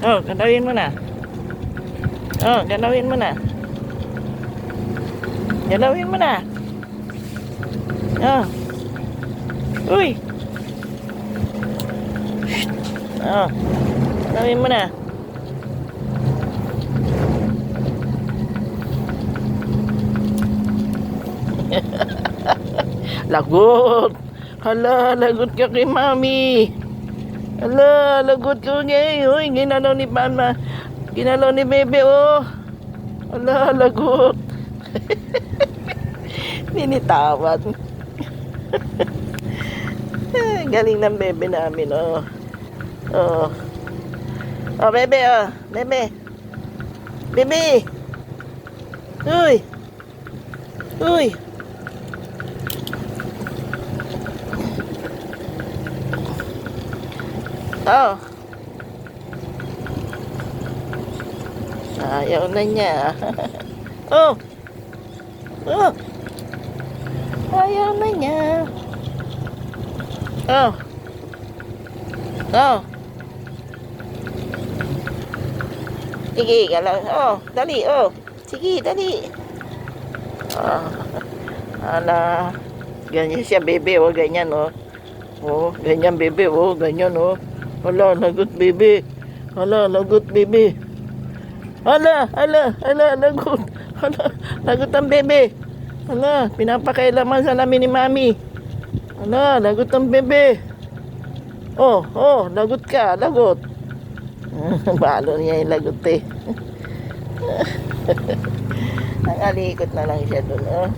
Oh, galawin mo na. Oh, galawin mo na. Galawin mo na. Oh. Uy. Oh. Galawin mo na. Lagot. Hala, lagot ka kay mami. Hala, lagot ko ngayon. Uy, ginalaw ni mama. Ginalaw ni bebe, oh. Hala, lagot. Binitawan. Galing ng bebe namin, oh. Oh. Oh, bebe, oh. Bebe. Bebe. Uy. Uy. Oh. Ayaw na niya. Oh. Oh. Ayaw na niya. Oh. Oh. Sige, galaw. Oh, dali, oh. Sige, dali. Oh. Ala. Ganyan siya, bebe, oh. Ganyan, oh. Oh, ganyan, bebe, oh. Ganyan, oh. Hala, lagot, bebe. Hala, lagot, bebe. Hala, hala, hala, lagot. Hala, lagot ang bebe. Hala, pinapakailaman sa namin ni mami. Hala, lagot ang bebe. Oh, oh, lagot ka, lagot. Balo niya yung lagot eh. Ang alikot na lang siya dun, oh.